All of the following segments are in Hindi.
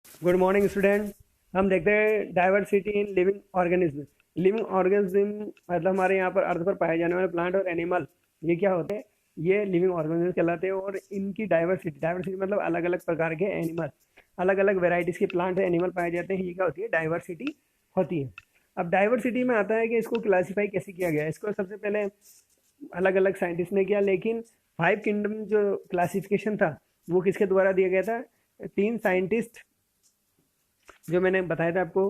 Good morning student. हम देखते हैं diversity in living organism. Living organism मतलब हमारे यहाँ पर अर्थ पर पाए जाने वाले प्लांट और एनिमल, ये क्या होते हैं? ये लिविंग ऑर्गेनिज्म कहलाते हैं। और इनकी डाइवर्सिटी, डाइवर्सिटी मतलब अलग अलग प्रकार के एनिमल, अलग अलग वेराइटीज के प्लांट और एनिमल पाए जाते हैं। ये क्या होती है? डाइवर्सिटी होती है। अब डाइवर्सिटी में आता है कि इसको क्लासीफाई कैसे किया गया। इसको सबसे पहले अलग अलग साइंटिस्ट ने किया, लेकिन फाइव किंगडम जो क्लासिफिकेशन था वो किसके द्वारा दिया गया था? तीन साइंटिस्ट जो मैंने बताया था आपको।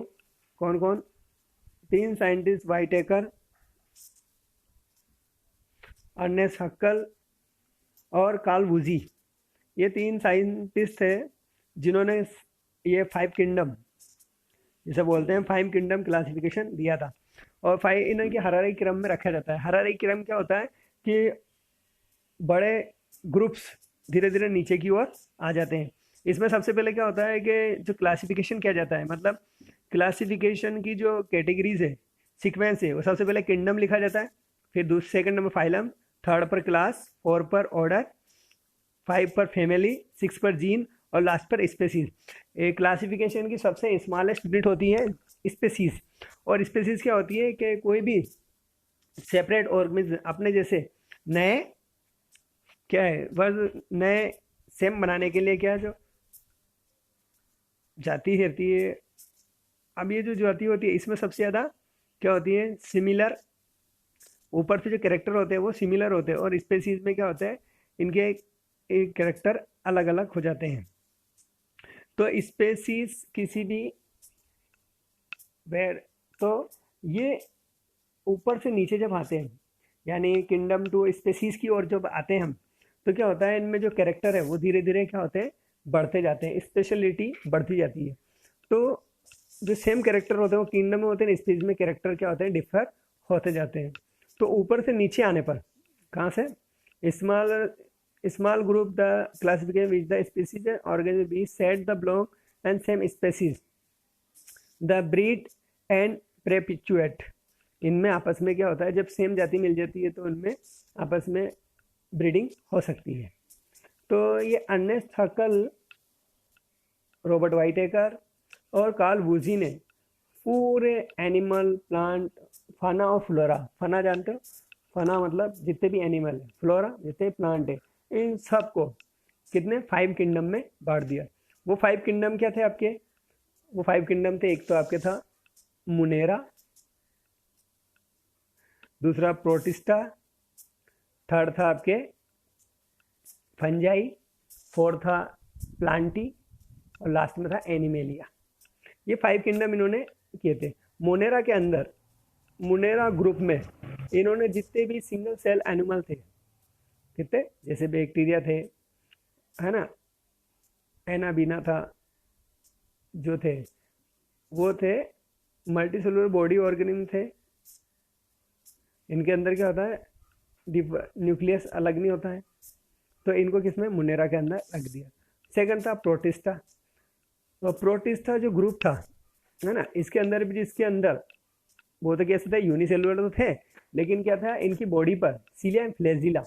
कौन कौन? तीन साइंटिस्ट, वाइटेकर, अर्नेस्ट हक्कल और कार्ल वूजी। ये तीन साइंटिस्ट थे जिन्होंने ये फाइव किंगडम, जिसे बोलते हैं फाइव किंगडम क्लासिफिकेशन दिया था। और फाइव इन्हें हरारी क्रम में रखा जाता है। हरारी क्रम क्या होता है कि बड़े ग्रुप्स धीरे धीरे नीचे की ओर आ जाते हैं। इसमें सबसे पहले क्या होता है कि जो क्लासिफिकेशन किया जाता है, मतलब क्लासिफिकेशन की जो कैटेगरीज है, सीक्वेंस है, वो सबसे पहले किंगडम लिखा जाता है, फिर दूसरे सेकंड नंबर फाइलम, थर्ड पर क्लास, फोर पर ऑर्डर, फाइव पर फैमिली, सिक्स पर जीन और लास्ट पर स्पेसीज। क्लासिफिकेशन की सबसे स्मॉलेस्ट यूनिट होती है स्पेसीज। और स्पेसीज क्या होती है कि कोई भी सेपरेट ऑर्गेनिज्म अपने जैसे नए क्या है बस नए सेम बनाने के लिए क्या है, जो जाति रहती है। अब ये जो जाति होती है इसमें सबसे ज़्यादा क्या होती है? सिमिलर। ऊपर से जो कैरेक्टर होते हैं वो सिमिलर होते हैं, और स्पेसीज में क्या होता है, इनके एक कैरेक्टर अलग अलग हो जाते हैं। तो स्पेसीज किसी भी वेर, तो ये ऊपर से नीचे जब आते हैं, यानी किंगडम टू स्पेसीज की ओर जब आते हैं हम, तो क्या होता है, इनमें जो कैरेक्टर है वो धीरे धीरे क्या होते हैं? बढ़ते जाते हैं, स्पेशलिटी बढ़ती जाती है। तो जो सेम कैरेक्टर होते हैं वो किंगडम में होते हैं, स्पेसीज में कैरेक्टर क्या होते हैं? डिफर होते जाते हैं। तो ऊपर से नीचे आने पर कहाँ से? Small small group the classification which the species organism be set the block and same species the breed and perpetuate. इनमें आपस में क्या होता है, जब सेम जाति मिल जाती है तो उनमें आपस में ब्रीडिंग हो सकती है। तो ये अर्नेस्ट हक्कल, रॉबर्ट वाइटेकर और कार्ल वूजी ने पूरे एनिमल, प्लांट, फाना और फ्लोरा, फाना जानते हो? फाना मतलब जितने भी एनिमल है, फ्लोरा जितने प्लांट है, इन सब को कितने? फाइव किंगडम में बांट दिया। वो फाइव किंगडम क्या थे आपके? वो फाइव किंगडम थे, एक तो आपके था मुनेरा, दूसरा प्रोटिस्टा, थर्ड था आपके फंजाई, फोर्थ था प्लांटी और लास्ट में था एनिमेलिया। ये फाइव किंगडम इन्होंने किए थे। मोनेरा के अंदर, मुनेरा ग्रुप में इन्होंने जितने भी सिंगल सेल एनिमल थे, कितने, जैसे बैक्टीरिया थे, है ना, एनाबीना था, जो थे वो थे मल्टी सेलुलर बॉडी ऑर्गेनिज्म थे। इनके अंदर क्या होता है? न्यूक्लियस अलग नहीं होता है। तो इनको किसमें? मुनेरा के अंदर रख दिया। सेकंड था प्रोटिस्टा। तो प्रोटिस्टा जो ग्रुप था, है ना, इसके अंदर भी, जिसके अंदर वो तो कैसे थे? यूनिसेलुलर तो थे, लेकिन क्या था, इनकी बॉडी पर सीलिया एंड फ्लैजिला।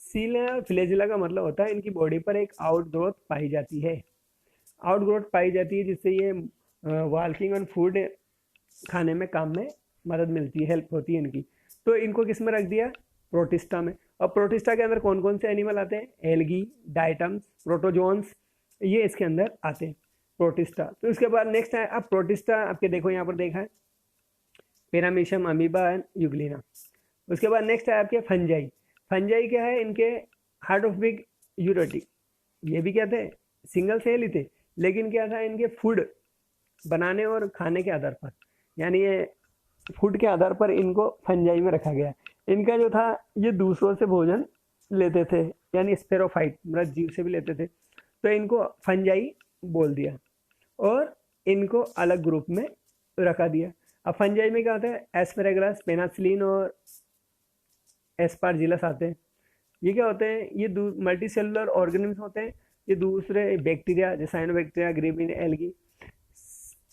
सीलिया और फ्लैजिला का मतलब होता है इनकी बॉडी पर एक आउटग्रोथ पाई जाती है। आउटग्रोथ पाई जाती है जिससे ये वॉकिंग और फूड खाने में, काम में मदद मिलती है, हेल्प होती है इनकी। तो इनको किस में रख दिया? प्रोटिस्टा में। और प्रोटिस्टा के अंदर कौन कौन से एनिमल आते हैं? एल्गी, डाइटम्स, प्रोटोजोन्स, ये इसके अंदर आते हैं प्रोटिस्टा। तो इसके बाद नेक्स्ट है अब प्रोटिस्टा, आपके देखो यहाँ पर देखा है पेरामीशियम, अमीबा एंड यूग्लिना। उसके बाद नेक्स्ट है आपके फंजाई। फंजाई क्या है? इनके हार्ट ऑफ बिग यूरोटी, ये भी क्या थे? सिंगल सेल ही थे, लेकिन क्या था, इनके फूड बनाने और खाने के आधार पर, यानी ये फूड के आधार पर इनको फंजाई में रखा गया। इनका जो था, ये दूसरों से भोजन लेते थे, यानी स्पेरोफाइट, मृत जीव से भी लेते थे, तो इनको फंजाई बोल दिया और इनको अलग ग्रुप में रखा दिया। अब फंजाई में क्या होता है? एस्पेरागस, पेनासिलिन और एस्पारजिलस आते हैं। ये क्या होते हैं? ये मल्टी सेलुलर ऑर्गेनिज्म होते हैं। ये दूसरे बैक्टीरिया, जैसे साइनोबैक्टीरिया,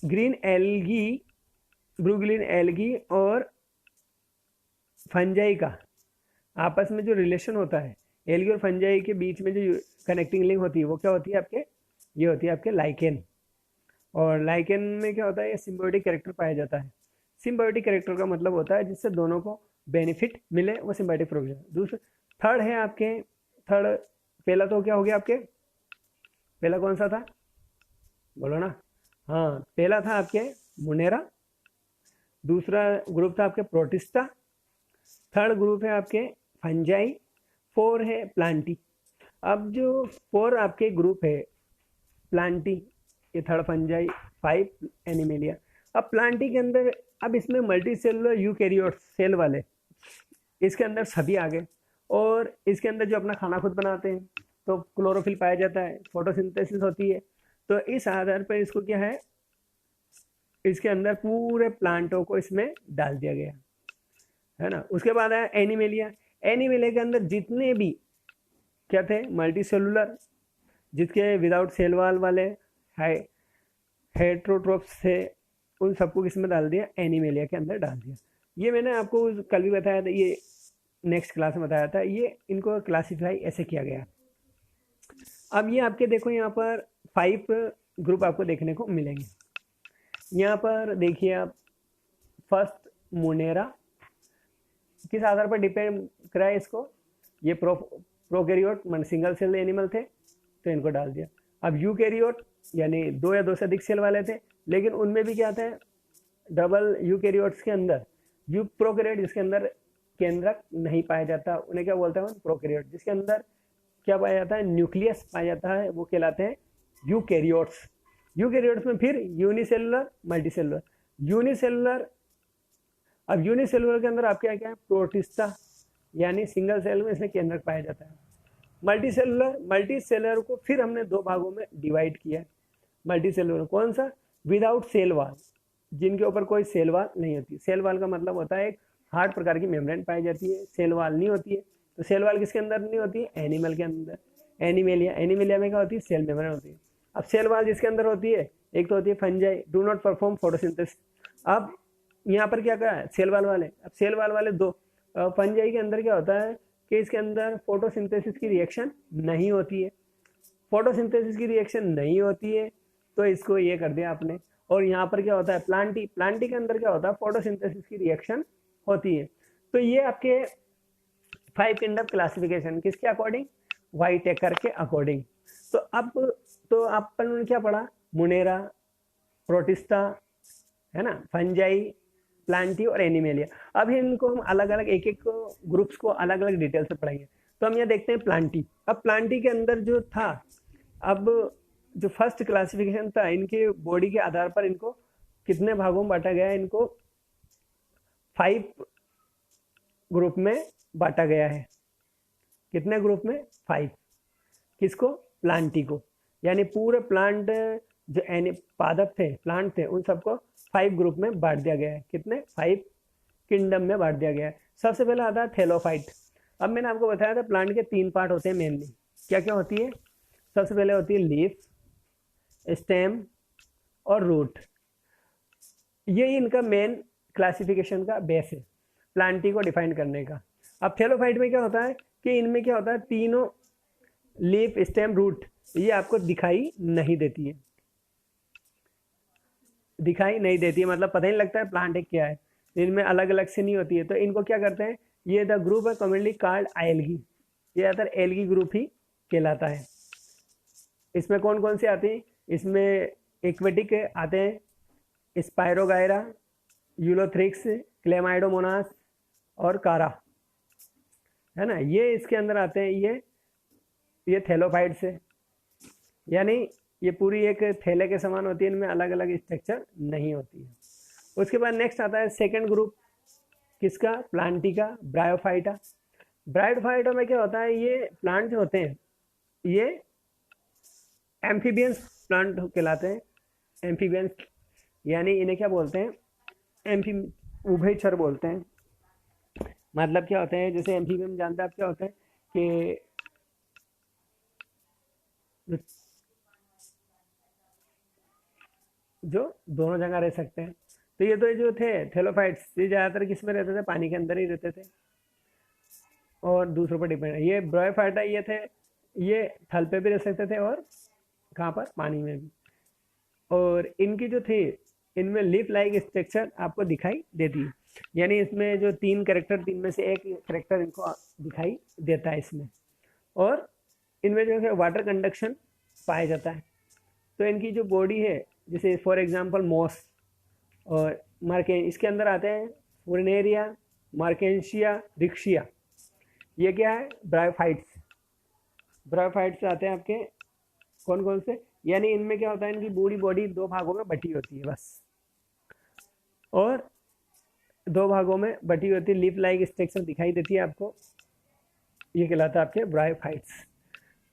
ग्रीन एल्गी, ब्रूगलिन एल्गी और फंजाई का आपस में जो रिलेशन होता है, एल्गी और फंजाई के बीच में जो कनेक्टिंग लिंक होती है, वो क्या होती है आपके? ये होती है आपके लाइकेन। और लाइकेन में क्या होता है, ये सिम्बायोटिक कैरेक्टर पाया जाता है। सिम्बायोटिक कैरेक्टर का मतलब होता है जिससे दोनों को बेनिफिट मिले, वो सिम्बायोटिक प्रोविजन। दूसरा थर्ड है आपके, थर्ड, पहला तो क्या हो गया आपके, पहला कौन सा था, बोलो ना। हाँ, पहला था आपके मुनेरा, दूसरा ग्रुप था आपके प्रोटिस्टा, थर्ड ग्रुप है आपके फंजाई, फोर है प्लांटी। अब जो फोर आपके ग्रुप है, प्लांटी, ये थर्ड फंजाई, फाइव एनिमेलिया। अब प्लांटी के अंदर, अब इसमें मल्टी सेलुलर यूकैरियोट्स सेल वाले इसके अंदर सभी आ गए, और इसके अंदर जो अपना खाना खुद बनाते हैं, तो क्लोरोफिल पाया जाता है, फोटोसिंथेसिस होती है। तो इस आधार पर इसको क्या है, इसके अंदर पूरे प्लांटों को इसमें डाल दिया गया है ना। उसके बाद आया एनिमेलिया। एनिमेलिया के अंदर जितने भी क्या थे, मल्टी सेलुलर, जिसके विदाउट सेल वाल वाले हेट्रोट्रोप्स थे, उन सबको किसमें डाल दिया, एनिमेलिया के अंदर डाल दिया। ये मैंने आपको कल भी बताया था, ये नेक्स्ट क्लास में बताया था, ये इनको क्लासिफाई ऐसे किया गया। अब ये आपके देखो यहाँ पर 5 ग्रुप आपको देखने को मिलेंगे। यहाँ पर देखिए आप, फर्स्ट मुनेरा, किस आधार पर डिपेंड करा है इसको, ये प्रोकैरियोट सिंगल सेल एनिमल थे तो इनको डाल दिया। अब यूकैरियोट यानी 2 या 2 से अधिक सेल वाले थे, लेकिन उनमें भी क्या थे, डबल यूकैरियोट्स के अंदर प्रोकैरियोट जिसके अंदर केंद्रक नहीं पाया जाता, उन्हें क्या बोलते हैं, प्रोकैरियोट। जिसके अंदर क्या पाया जाता है, न्यूक्लियस पाया जाता है, वो कहलाते हैं यूकैरियोट्स। यूकैरियोट्स में फिर यूनिसेलुलर, मल्टीसेलुलर। यूनिसेलुलर, अब यूनिसेलुलर के अंदर आपके क्या है, प्रोटिस्टा, यानी सिंगल सेल में इसमें केंद्रक पाया जाता है। मल्टीसेलुलर को फिर हमने 2 भागों में डिवाइड किया है। मल्टीसेलुलर कौन सा, विदाउट सेल वाल, जिनके ऊपर कोई सेल वाल नहीं होती। सेल वाल का मतलब होता है एक हार्ड प्रकार की मेम्ब्रेन पाई जाती है, सेल वाल नहीं होती है। तो सेल वाल किसके अंदर नहीं होती है, एनिमल के अंदर, एनिमेलिया। एनिमेलिया में क्या होती है, सेल मेम्ब्रेन होती है। अब सेल वाल जिसके अंदर होती है, एक तो होती है fungi, do not perform photosynthesis. अब यहाँ पर क्या कहा है, सेल वाल वाले। अब सेल वाल वाले 2, फंजाई के अंदर क्या होता है कि इसके अंदर फोटोसिंथेसिस की रिएक्शन नहीं होती है। फोटोसिंथेसिस की रिएक्शन नहीं होती है तो इसको ये कर दिया आपने। और यहाँ पर क्या होता है, प्लांटी, प्लांटी के अंदर क्या होता है, फोटोसिंथेसिस की रिएक्शन होती है। तो ये आपके 5 किंगडम क्लासिफिकेशन किसके अकॉर्डिंग, व्हाइटेकर के अकॉर्डिंग। तो अब तो अपन ने क्या पढ़ा, मुनेरा, प्रोटिस्टा, है ना, फंजाई, प्लांटी और एनिमेलिया। अब इनको हम अलग अलग एक एक ग्रुप्स को अलग अलग डिटेल से पढ़ाएंगे। तो हम यहाँ देखते हैं प्लांटी। अब प्लांटी के अंदर जो था, अब जो फर्स्ट क्लासिफिकेशन था, इनके बॉडी के आधार पर इनको कितने भागों में बांटा गया है, इनको 5 ग्रुप में बांटा गया है। कितने ग्रुप में, 5। किसको, प्लांटी को, यानी पूरे प्लांट जो पादप थे, प्लांट थे, उन सबको 5 ग्रुप में बांट दिया गया है। कितने, 5 किंगडम में बांट दिया गया है। सबसे पहले आता है थैलोफाइट। अब मैंने आपको बताया था प्लांट के 3 पार्ट होते हैं मेनली, क्या क्या होती है, सबसे पहले होती है लीफ, स्टेम और रूट। ये इनका मेन क्लासिफिकेशन का बेस है प्लांटी को डिफाइन करने का। अब थैलोफाइट में क्या होता है कि इनमें क्या होता है, तीनों लीफ, स्टेम, रूट, ये आपको दिखाई नहीं देती है, दिखाई नहीं देती है, मतलब पता ही नहीं लगता है प्लांट एक क्या है, इनमें अलग अलग से नहीं होती है। तो इनको क्या करते हैं, ये द ग्रुप है कॉमनली कॉल्ड एल्गी, ये ज़्यादातर एल्गी ग्रुप ही कहलाता है। इसमें कौन कौन से आते हैं, इसमें एक्वेटिक आते हैं, स्पायरोगायरा, यूलोथ्रिक्स, क्लेमाइडोमोनास और कारा, है ना, ये इसके अंदर आते हैं। ये थैलोफाइट्स है, यानी ये पूरी एक थैले के समान होती है, इनमें अलग अलग स्ट्रक्चर नहीं होती है। उसके बाद नेक्स्ट आता है सेकंड ग्रुप, किसका, प्लांटी का, ब्रायोफाइटा। ब्रायोफाइटा में क्या होता है, ये प्लांट जो होते हैं ये एम्फीबियंस प्लांट कहलाते हैं। एम्फीबियंस यानी इन्हें क्या बोलते हैं, उभयचर बोलते हैं। मतलब क्या होते हैं, जैसे एम्फीबियन जानते हैं आप क्या होते हैं कि जो दोनों जगह रह सकते हैं। तो ये तो जो थे थैलोफाइट्स, ये ज़्यादातर किस में रहते थे, पानी के अंदर ही रहते थे और दूसरों पर डिपेंड है। ये ब्रायोफाइटा ये थे, ये थल पे भी रह सकते थे और कहाँ पर, पानी में भी। और इनकी जो थी, इनमें लीफ लाइक स्ट्रक्चर आपको दिखाई देती है, यानी इसमें जो 3 कैरेक्टर, 3 में से एक कैरेक्टर इनको दिखाई देता है इसमें। और इनमें जो है वाटर कंडक्शन पाया जाता है। तो इनकी जो बॉडी है, जैसे फॉर एग्जांपल मॉस और मार्के, इसके अंदर आते हैं फुरनेरिया, मार्केंशिया, रिक्शिया। ये क्या है? ब्रायोफाइट्स। ब्रायोफाइट्स आते हैं आपके कौन कौन से, यानी इनमें क्या होता है, इनकी पूरी बॉडी 2 भागों में बटी होती है बस, और 2 भागों में बटी होती है, लीफ लाइक स्ट्रक्चर दिखाई देती है आपको। ये कहलाता है आपके ब्रायोफाइट्स।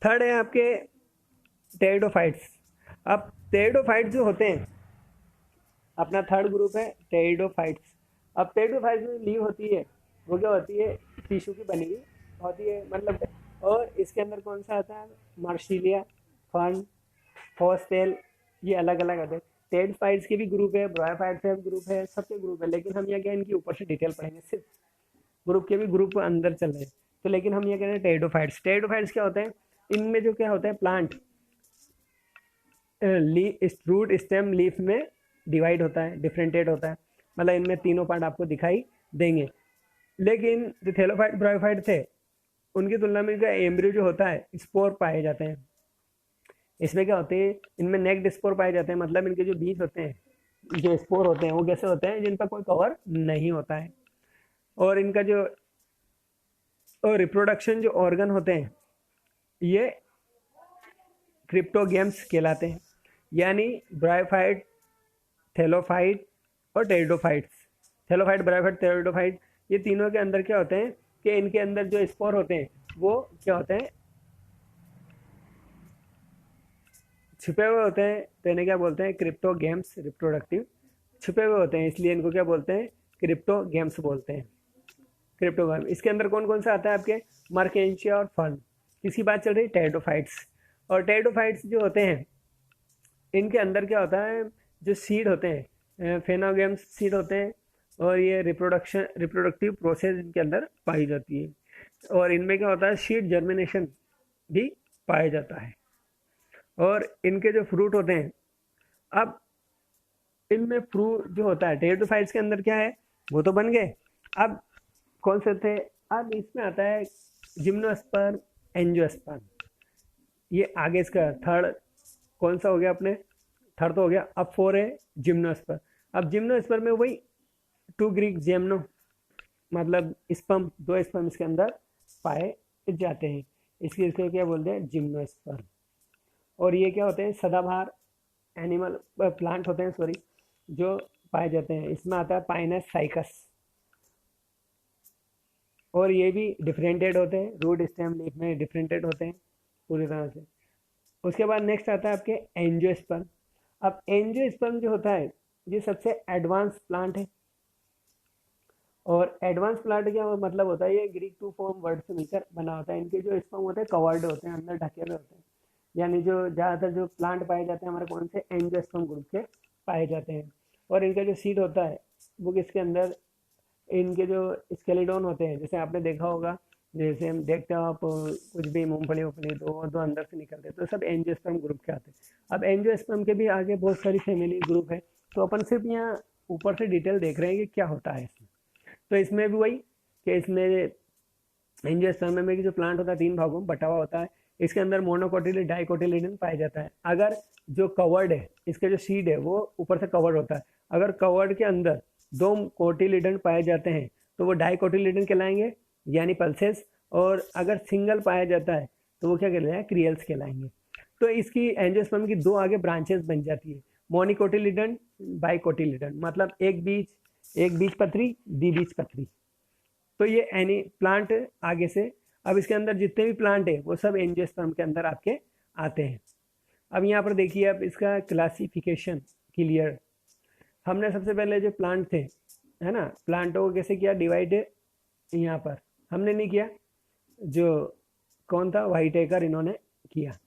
थर्ड है आपके टेरिडोफाइट्स। अब टेरिडोफाइट्स जो होते हैं, अपना थर्ड ग्रुप है टेरिडोफाइट्स। अब टेरिडोफाइट्स में लीव होती है, वो क्या होती है, टिश्यू की बनी हुई होती है मतलब। और इसके अंदर कौन सा आता है, मार्शिलिया, फर्न, फॉस्टेल, ये अलग अलग आते हैं। टेरिडोफाइट्स के भी ग्रुप है, ब्रायोफाइट्स के भी ग्रुप है, सबके ग्रुप है, लेकिन हम यहाँ क्या इनकी ऊपर से डिटेल पढ़ेंगे, सिर्फ ग्रुप के भी ग्रुप अंदर चल रहे हैं। तो लेकिन हम ये कह रहे हैं टेरिडोफाइट्स। टेरिडोफाइट्स क्या होते हैं, इनमें जो क्या होता है, प्लांट रूट स्टेम लीफ में डिवाइड होता है, डिफरेंटेट होता है, मतलब इनमें तीनों पार्ट आपको दिखाई देंगे। लेकिन जो थैलोफाइट ब्रायोफाइट थे, उनकी तुलना में इनका एम्ब्रियो जो होता है, स्पोर पाए जाते हैं। इसमें क्या होते हैं, इनमें नेक्ड स्पोर पाए जाते हैं, मतलब इनके जो बीज होते हैं, जो स्पोर होते हैं, वो कैसे होते हैं, जिन पर कोई कवर नहीं होता है। और इनका जो रिप्रोडक्शन जो ऑर्गन होते हैं, ये क्रिप्टोगेम्स कहलाते हैं, यानी ब्रायोफाइट, थैलोफाइट और टेरिडोफाइट्स। थैलोफाइट, ब्रायोफाइट, टेरिडोफाइट, ये तीनों के अंदर क्या होते हैं कि इनके अंदर जो स्पोर होते हैं वो क्या होते हैं, छुपे हुए होते हैं। तो इन्हें क्या बोलते हैं, क्रिप्टोगेम्स, रिप्रोडक्टिव छुपे हुए होते हैं, इसलिए इनको क्या बोलते हैं, क्रिप्टोगेम्स बोलते हैं, क्रिप्टोगेम। इसके अंदर कौन कौन सा आता है आपके, मार्केंशिया और फर्न। किसकी बात चल रही है, टेरिडोफाइट्स। और टेरिडोफाइट्स जो होते हैं, इनके अंदर क्या होता है, जो सीड होते हैं, फेनोगेम्स सीड होते हैं, और ये रिप्रोडक्टिव प्रोसेस इनके अंदर पाई जाती है। और इनमें क्या होता है, सीड जर्मिनेशन भी पाया जाता है। और इनके जो फ्रूट होते हैं, अब इनमें फ्रूट जो होता है टेरिडोफाइट्स के अंदर क्या है, वो तो बन गए। अब कौन से थे, अब इसमें आता है जिम्नोस्पर्म, एंजियोस्पर्म। ये आगे इसका थर्ड कौन सा हो गया अपने, थर्ड तो हो गया। अब 4 है जिम्नोस्पर्म। अब जिम्नोस्पर्म में वही 2 ग्रीक जेमनो, मतलब स्पर्म, 2 स्पर्म इसके अंदर पाए जाते हैं, इसलिए इसको क्या बोलते हैं, जिम्नोस्पर्म। और ये क्या होते हैं, सदाबहार एनिमल प्लांट होते हैं, सॉरी, जो पाए जाते हैं। इसमें आता है पाइनस साइकस, और ये भी डिफरेंटेड होते हैं, रूट स्टेम लीफ में डिफरेंटेड होते हैं पूरी तरह से। उसके बाद नेक्स्ट आता है आपके एंजियोस्पर्म। अब एंजियोस्पर्म जो होता है, ये सबसे एडवांस प्लांट है। और एडवांस प्लांट क्या मतलब होता है, ये ग्रीक टू फॉर्म वर्ड से मिलकर बना होता है। इनके जो स्पर्म होते हैं कवर्ड होते हैं, अंदर ढके हुए होते हैं, यानी जो ज़्यादातर जो प्लांट पाए जाते हैं हमारे कौन से, एंजियोस्पर्म ग्रुप के पाए जाते हैं। और इनका जो सीड होता है वो किसके अंदर, इनके जो स्केलेटोन होते हैं, जैसे आपने देखा होगा, जैसे हम देखते हो आप कुछ भी मूंगफली उफली तो वो तो अंदर से निकलते हैं, तो सब एंजियोस्पर्म ग्रुप के आते हैं। अब एंजियोस्पर्म के भी आगे बहुत सारी फैमिली ग्रुप है, तो अपन सिर्फ यहाँ ऊपर से डिटेल देख रहे हैं कि क्या होता है इसमें। तो इसमें भी वही कि इसमें एंजियोस्पर्म में जो प्लांट होता है 3 भागों में बटा हुआ होता है। इसके अंदर मोनोकोटिलिडन, डाइकोटिलिडन पाया जाता है। अगर जो कवर्ड है, इसके जो सीड है वो ऊपर से कवर्ड होता है, अगर कवर्ड के अंदर 2 कोटिलिडन पाए जाते हैं तो वो डाइकोटिलिडन कहलाएंगे, यानी पल्सेस। और अगर सिंगल पाया जाता है तो वो क्या कहलाएंगे, क्रियल्स कहलाएंगे। तो इसकी एंजियोस्पर्म की 2 आगे ब्रांचेस बन जाती है, मोनिकोटिलिडन, बाइकोटिलिडन, मतलब एक बीज पत्री, द्विबीज पत्री। तो ये एनी प्लांट आगे से, अब इसके अंदर जितने भी प्लांट है वो सब एंजियोस्पर्म के अंदर आपके आते हैं। अब यहाँ पर देखिए, अब इसका क्लासिफिकेशन क्लियर। हमने सबसे पहले जो प्लांट थे, है ना, प्लांटों को कैसे किया डिवाइड, यहाँ पर हमने नहीं किया, जो कौन था, व्हाइट एकर, इन्होंने किया।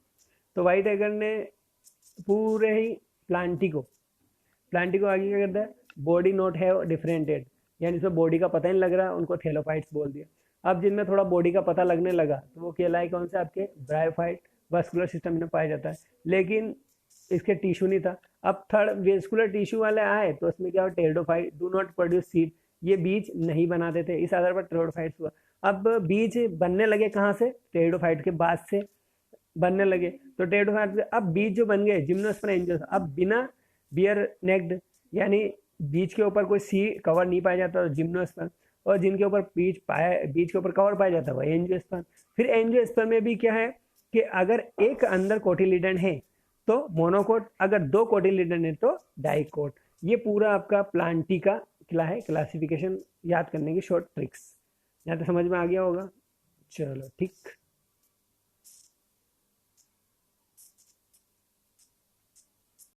तो व्हाइट एकर ने पूरे ही प्लांटी को आगे क्या करता है, बॉडी नॉट हैव डिफरेंटेड, यानी इसमें बॉडी का पता ही नहीं लग रहा, उनको थैलोफाइट्स बोल दिया। अब जिनमें थोड़ा बॉडी का पता लगने लगा तो वो कहलाए कौन से, आपके ब्रायोफाइट, वस्कुलर सिस्टम में पाया जाता है, लेकिन इसके टिश्यू नहीं था। अब थर्ड वेस्कुलर टिश्यू वाले आए तो उसमें क्या हुआ, pteridophyte do not produce seed, ये बीज नहीं बनाते थे, इस आधार पर टेरिडोफाइट्स हुआ। अब बीज बनने लगे कहाँ से, टेरिडोफाइट के बाद से बनने लगे, तो टेरिडोफाइट अब बीज जो बन गए जिम्नोस्पर्म एंजियोस्पर्म, अब बिना बियर नेक्ड यानी बीज के ऊपर कोई सी कवर नहीं पाया जाता जिम्नोस्पर्म, और जिनके ऊपर बीज के ऊपर कवर पाया जाता है वह एंजियोस्पर्म। फिर एंजियोस्पर्म में भी क्या है कि अगर एक अंदर कोटिलिडन है तो मोनोकोट, अगर दो कोटिलिडन है तो डाइकोट। ये पूरा आपका प्लांटी का क्या है क्लासिफिकेशन याद करने की शॉर्ट ट्रिक्स, यहाँ तो समझ में आ गया होगा। चलो ठीक।